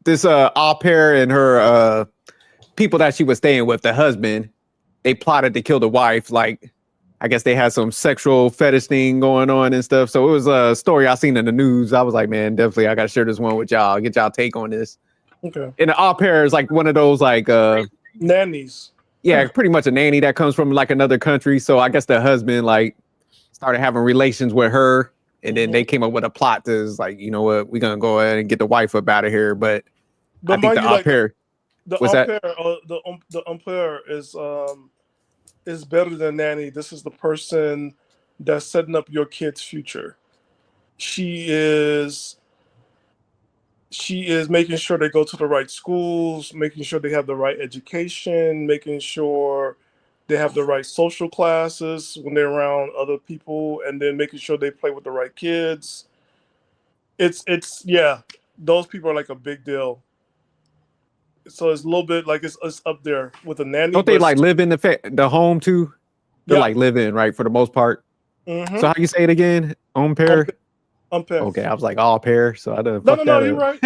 this au pair and her people that she was staying with, the husband, they plotted to kill the wife. Like, I guess they had some sexual fetish thing going on and stuff. So it was a story I seen in the news. I was like, man, definitely I gotta share this one with y'all. Get y'all take on this. Okay. And the au pair is like one of those like nannies. Yeah, pretty much a nanny that comes from like another country. So I guess the husband like started having relations with her, and then they came up with a plot to like, you know what, we're gonna go ahead and get the wife up out of here. But I think the au pair, the au pair is better than nanny. This is the person that's setting up your kid's future. She is making sure they go to the right schools, making sure they have the right education, making sure they have the right social classes when they're around other people, and then making sure they play with the right kids. It's yeah, those people are like a big deal. So it's a little bit like it's up there with a nanny. Don't they like live in the home too? They like live in, right, for the most part. So how you say it again? Au pair? Au pair. Okay, I was like au pair, so I didn't. No, you're right.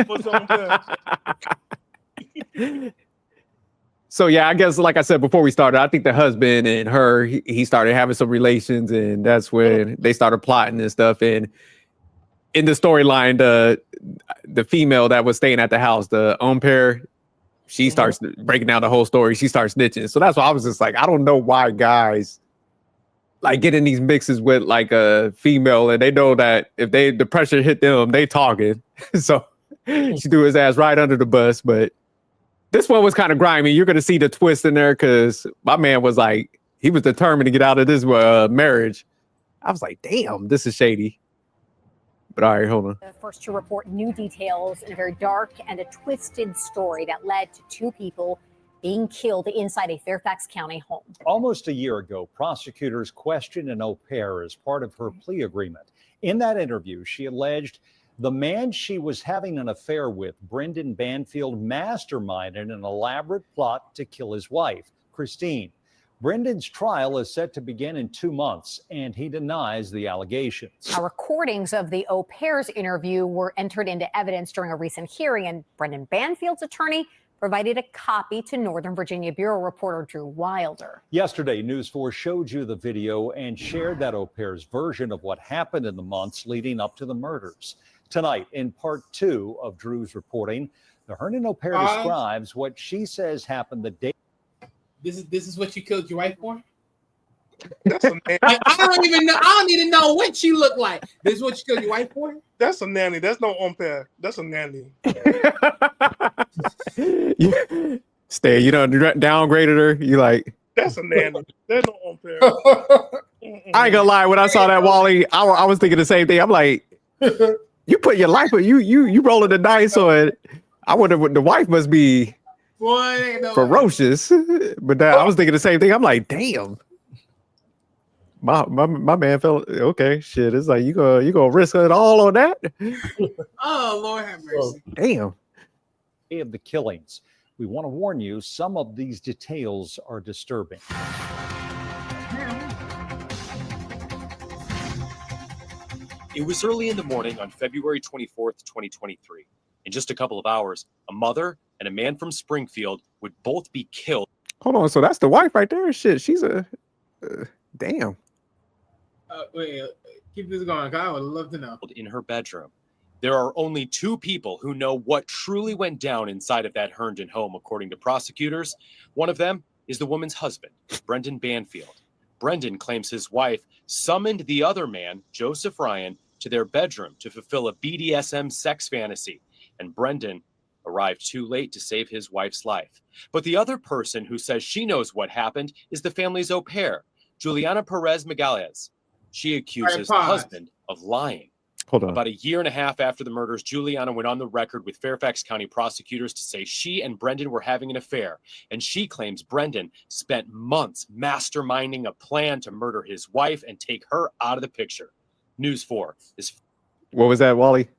So yeah, I guess like I said before we started, I think the husband and her, he started having some relations, and that's when they started plotting and stuff. And in the storyline, the female that was staying at the house, the au pair, she starts breaking down the whole story. She starts snitching. So that's why I was just like, I don't know why guys like get in these mixes with like a female, and they know that if the pressure hit them, they talking. So she threw his ass right under the bus. But this one was kind of grimy. You're gonna see the twist in there because my man was like, he was determined to get out of this marriage. I was like, damn, this is shady. But all right, hold on. The first to report new details in a very dark and a twisted story that led to two people being killed inside a Fairfax County home. Almost a year ago, prosecutors questioned an au pair as part of her plea agreement. In that interview, she alleged the man she was having an affair with, Brendan Banfield, masterminded an elaborate plot to kill his wife, Christine. Brendan's trial is set to begin in 2 months, and he denies the allegations. Our recordings of the au pair's interview were entered into evidence during a recent hearing, and Brendan Banfield's attorney provided a copy to Northern Virginia Bureau reporter Drew Wilder. Yesterday, News 4 showed you the video and shared that au pair's version of what happened in the months leading up to the murders. Tonight, in part 2 of Drew's reporting, the Herndon au pair describes what she says happened the day. This is what you killed your wife for? I don't even know. I don't even know what she looked like. This is what you killed your wife for? That's a nanny. That's no au pair. That's a nanny. Stay, you know, downgraded her. You like, that's a nanny. There's no au pair. I ain't gonna lie. When I saw that, Wally, I was thinking the same thing. I'm like, you put your life, you rolling the dice on it. I wonder what the wife must be. Boy, ferocious. But I was thinking the same thing. I'm like, damn. My man felt okay. Shit, it's like you gonna risk it all on that. Oh, Lord have mercy. Damn. Of the killings, we want to warn you, some of these details are disturbing. It was early in the morning on February 24th, 2023. In just a couple of hours, a mother and a man from Springfield would both be killed. Hold on, so that's the wife right there? Shit, she's a damn. Wait, keep this going. I would love to know. In her bedroom. There are only two people who know what truly went down inside of that Herndon home, according to prosecutors. One of them is the woman's husband, Brendan Banfield. Brendan claims his wife summoned the other man, Joseph Ryan, to their bedroom to fulfill a BDSM sex fantasy, and Brendan arrived too late to save his wife's life. But the other person who says she knows what happened is the family's au pair, Juliana Perez Magalhaes. She accuses the husband of lying. Hold on. About a year and a half after the murders, Juliana went on the record with Fairfax County prosecutors to say she and Brendan were having an affair, and she claims Brendan spent months masterminding a plan to murder his wife and take her out of the picture. News 4 is... What was that, Wally?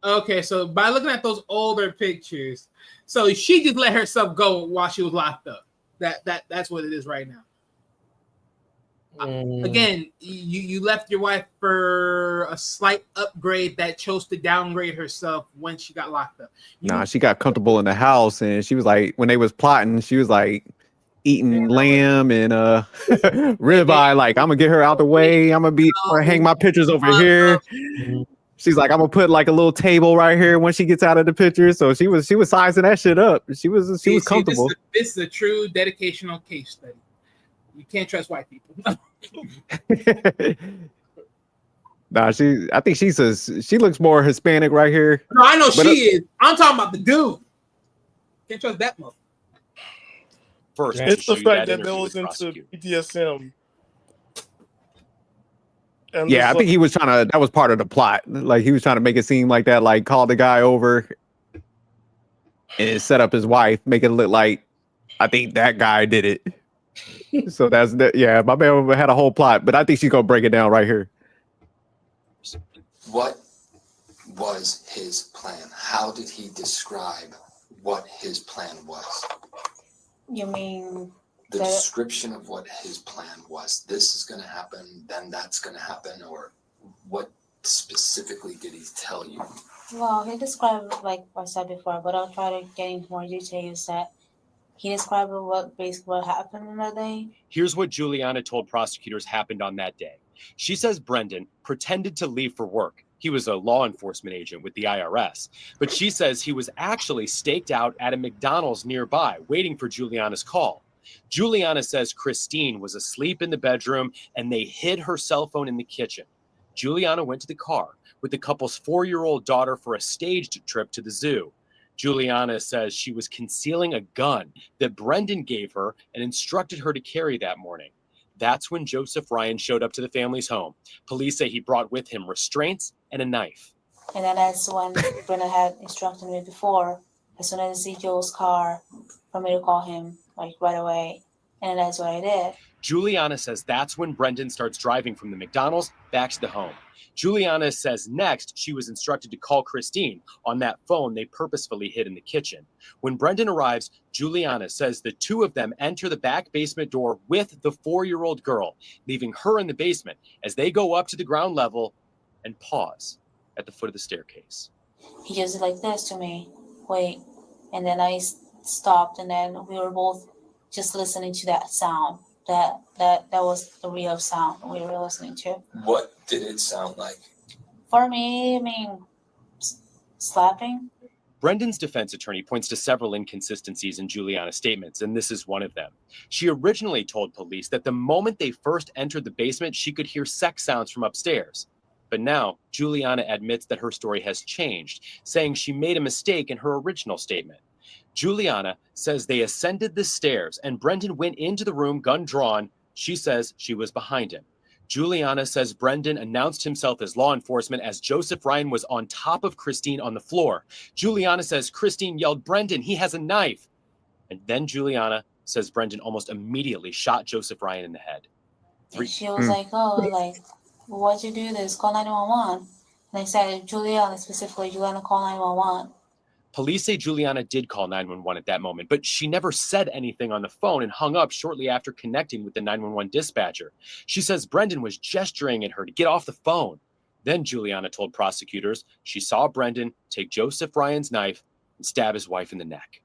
Okay, so by looking at those older pictures, so she just let herself go while she was locked up. That's what it is right now. Again, you left your wife for a slight upgrade that chose to downgrade herself when she got locked up. Nah, she got comfortable in the house, and she was like, when they was plotting, she was like eating lamb and ribeye. Like, I'm gonna get her out the way. I'm gonna hang my pictures over here. She's like, I'm gonna put like a little table right here when she gets out of the picture. So she was sizing that shit up. She was comfortable. This is a true dedicational case study. You can't trust white people. Nah, I think she looks more Hispanic right here. No, I know she is. I'm talking about the dude. Can't trust that mother. First, It's the fact that interview they with was into prosecutor. BDSM. And Yeah, I think he was that was part of the plot. Like, he was trying to make it seem like that, like call the guy over and set up his wife, make it look like I think that guy did it. So yeah, my man had a whole plot, but I think she's gonna break it down right here. What was his plan? How did he describe what his plan was? You mean The description of what his plan was. This is going to happen, then that's going to happen, or what specifically did he tell you? Well, he described like I said before, but I'll try to get into more details. That he described what happened on that day. Here's what Juliana told prosecutors happened on that day. She says Brendan pretended to leave for work. He was a law enforcement agent with the IRS, but she says he was actually staked out at a McDonald's nearby, waiting for Juliana's call. Juliana says Christine was asleep in the bedroom and they hid her cell phone in the kitchen. Juliana went to the car with the couple's 4-year-old daughter for a staged trip to the zoo. Juliana says she was concealing a gun that Brendan gave her and instructed her to carry that morning. That's when Joseph Ryan showed up to the family's home. Police say he brought with him restraints and a knife. And then that's when Brendan had instructed me before, as soon as I see Joe's car, for me to call him like right away. And that's what I did. Juliana says that's when Brendan starts driving from the McDonald's back to the home. Juliana says next she was instructed to call Christine on that phone they purposefully hid in the kitchen. When Brendan arrives, Juliana says the two of them enter the back basement door with the 4-year-old girl, leaving her in the basement as they go up to the ground level and pause at the foot of the staircase. He just did like this to me, wait, and then I stopped, and then we were both just listening to that sound. That was the real sound we were listening to. What did it sound like? For me, I mean, slapping. Brendan's defense attorney points to several inconsistencies in Juliana's statements, and this is one of them. She originally told police that the moment they first entered the basement, she could hear sex sounds from upstairs. But now, Juliana admits that her story has changed, saying she made a mistake in her original statement. Juliana says they ascended the stairs and Brendan went into the room, gun drawn. She says she was behind him. Juliana says Brendan announced himself as law enforcement as Joseph Ryan was on top of Christine on the floor. Juliana says Christine yelled, "Brendan, he has a knife." And then Juliana says Brendan almost immediately shot Joseph Ryan in the head. She was like, oh, like, why'd you do this? Call 911. And I said, Juliana, call 911. Police say Juliana did call 911 at that moment, but she never said anything on the phone and hung up shortly after connecting with the 911 dispatcher. She says Brendan was gesturing at her to get off the phone. Then Juliana told prosecutors she saw Brendan take Joseph Ryan's knife and stab his wife in the neck.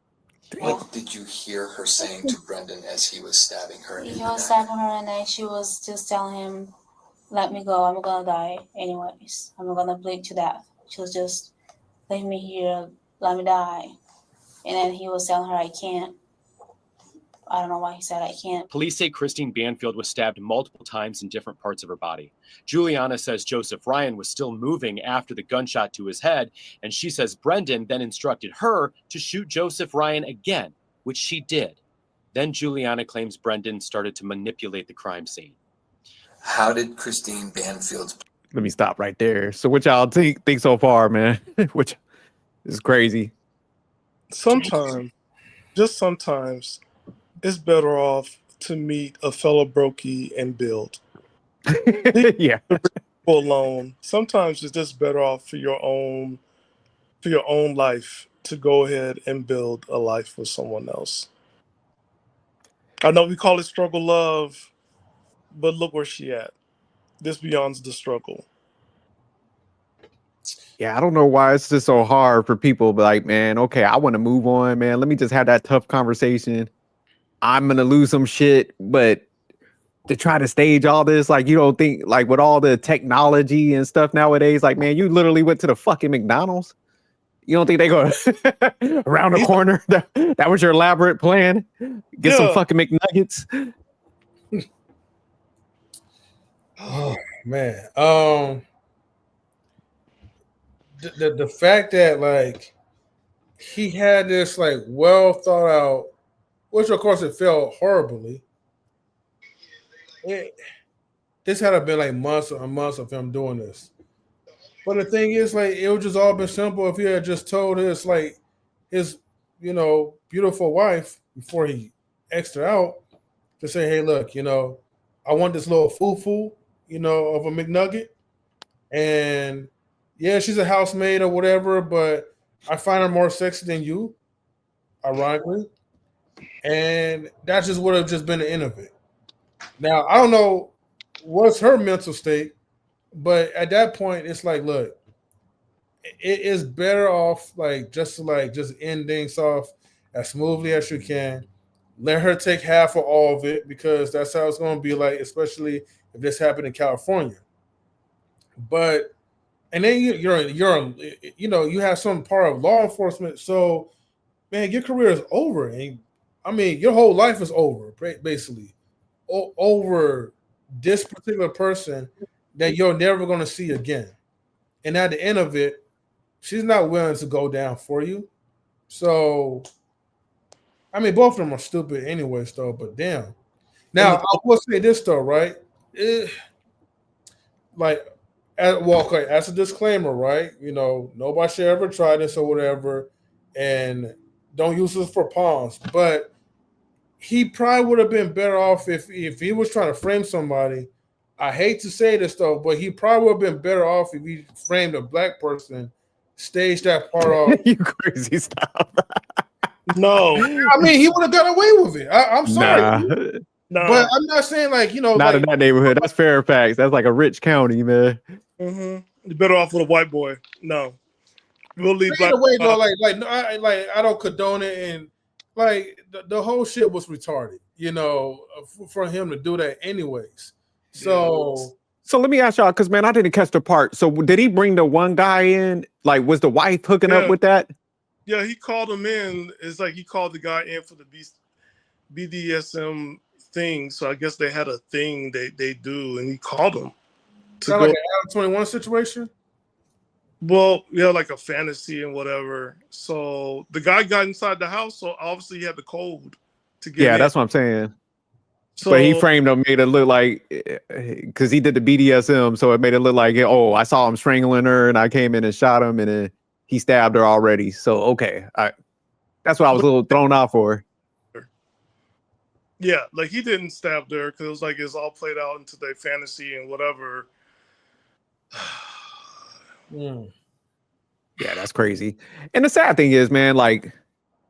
What did you hear her saying to Brendan as he was stabbing her in the neck? He was stabbing her and then she was just telling him, let me go, I'm gonna die anyways. I'm gonna bleed to death. She was just, leave me here, let me die. And then he was telling her, I can't. I don't know why he said I can't. Police say Christine Banfield was stabbed multiple times in different parts of her body. Juliana says Joseph Ryan was still moving after the gunshot to his head, and she says Brendan then instructed her to shoot Joseph Ryan again, which she did. Then Juliana claims Brendan started to manipulate the crime scene. How did Christine Banfield's... Let me stop right there. So what y'all think so far, man? Which is crazy. Sometimes, just sometimes, it's better off to meet a fellow brokey and build. Yeah. Alone. Sometimes it's just better off for your own life to go ahead and build a life with someone else. I know we call it struggle love, but look where she at. This beyond the struggle. Yeah, I don't know why it's just so hard for people. But like, man, okay, I want to move on, man. Let me just have that tough conversation. I'm gonna lose some shit, but to try to stage all this, like, you don't think, like, with all the technology and stuff nowadays, like, man, you literally went to the fucking McDonald's. You don't think they go around the corner? That was your elaborate plan? Get some fucking McNuggets. Oh man. The fact that like he had this like well thought out, which of course it failed horribly. This had to been like months and months of him doing this. But the thing is, like, it would just all been simple if he had just told his beautiful wife before he X'd her out to say, hey, look, I want this little foo-foo, of a McNugget. And yeah, she's a housemaid or whatever, but I find her more sexy than you, ironically. And that just would have just been the end of it. Now, I don't know what's her mental state, but at that point, it's like, look, it is better off just end things off as smoothly as you can. Let her take half of all of it because that's how it's going to be like, especially if this happened in California. But and then you have some part of law enforcement, so man, your career is over, and I mean your whole life is over basically over this particular person that you're never going to see again. And at the end of it, she's not willing to go down for you. So, I mean, both of them are stupid anyways, though, but damn. Now, I will say this, though, right? As a disclaimer, right? Nobody should ever try this or whatever, and don't use this for pawns. But he probably would have been better off if he was trying to frame somebody. I hate to say this though, but he probably would have been better off if he framed a black person, staged that part off. You crazy stuff. No, I mean he would have got away with it. I'm sorry, nah. But I'm not saying not in that neighborhood. That's Fairfax. That's like a rich county, man. Mm-hmm. You're better off with a white boy. No, we'll leave black. Way though, I don't condone it, and the whole shit was retarded. For him to do that anyways. So let me ask y'all, because man, I didn't catch the part. So did he bring the one guy in? Like, was the wife hooking up with that? Yeah, he called him in. It's like he called the guy in for the BDSM thing. So I guess they had a thing they do, and he called him. Sound like an Adam 21 situation? Well, yeah, like a fantasy and whatever. So the guy got inside the house, so obviously he had the code to get in. Yeah, that's what I'm saying. So, but he framed him, made it look like, because he did the BDSM, so it made it look like, oh, I saw him strangling her, and I came in and shot him, and then he stabbed her already. So, okay, that's what I was a little thrown out for. Yeah, like he didn't stab her, because it was like it's all played out into their fantasy and whatever. Yeah, that's crazy. And the sad thing is, man, like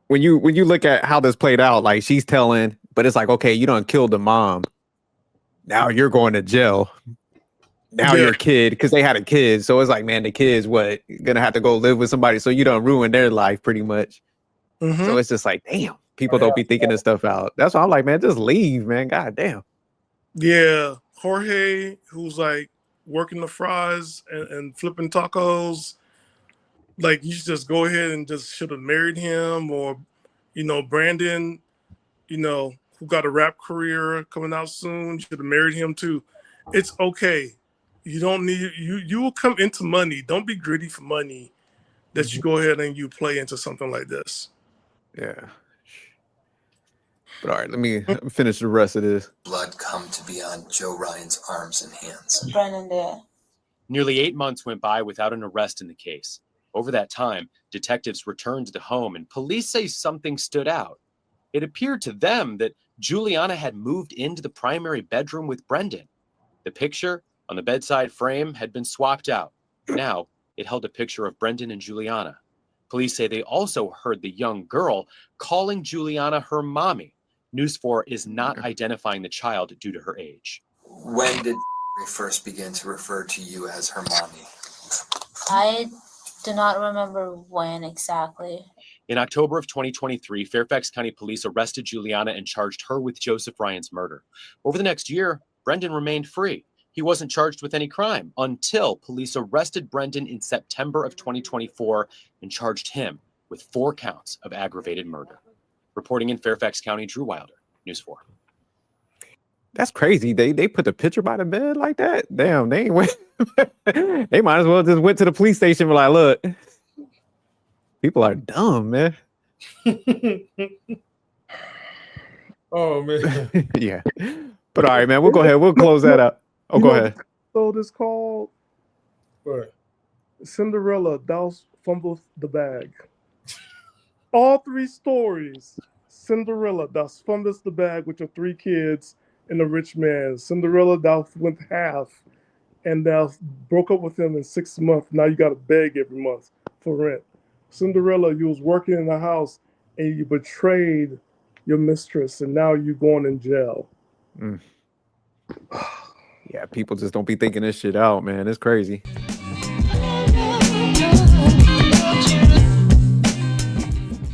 when you look at how this played out, like she's telling, but it's like, okay, you done killed the mom. Now you're going to jail. Now your kid, because they had a kid, so it's like, man, the kid's gonna have to go live with somebody, so you don't ruin their life pretty much. Mm-hmm. So it's just like, damn, people don't be thinking this stuff out. That's why I'm like, man, just leave, man. God damn. Yeah, Jorge, who's like working the fries and flipping tacos, like you should just go ahead and just should have married him, or Brandon, who got a rap career coming out soon, should have married him too. It's okay. You don't need you will come into money. Don't be greedy for money that you go ahead and you play into something like this. Yeah. But all right, let me finish the rest of this. Blood come to be on Joe Ryan's arms and hands. Brandon there. Nearly 8 months went by without an arrest in the case. Over that time, detectives returned to the home, and police say something stood out. It appeared to them that Juliana had moved into the primary bedroom with Brendan. The picture on the bedside frame had been swapped out. Now, it held a picture of Brendan and Juliana. Police say they also heard the young girl calling Juliana her mommy. News 4 is not identifying the child due to her age. When did first begin to refer to you as her mommy? I do not remember when exactly. In October of 2023, Fairfax County Police arrested Juliana and charged her with Joseph Ryan's murder. Over the next year, Brendan remained free. He wasn't charged with any crime until police arrested Brendan in September of 2024 and charged him with 4 counts of aggravated murder. Reporting in Fairfax County, Drew Wilder, News 4. That's crazy. They put the picture by the bed like that. Damn, they ain't went. They might as well just went to the police station and be like, look, people are dumb, man. Oh man. Yeah. But all right, man, we'll go ahead. We'll close that out. Oh, go ahead. So this called What? Cinderella, thou fumblest the bag. All 3 stories. Cinderella, thou fumblest the bag with your 3 kids and the rich man. Cinderella, thou went half, and thou broke up with him in 6 months. Now you got to beg every month for rent. Cinderella, you was working in the house and you betrayed your mistress, and now you're going in jail. Yeah, people just don't be thinking this shit out, man. It's crazy.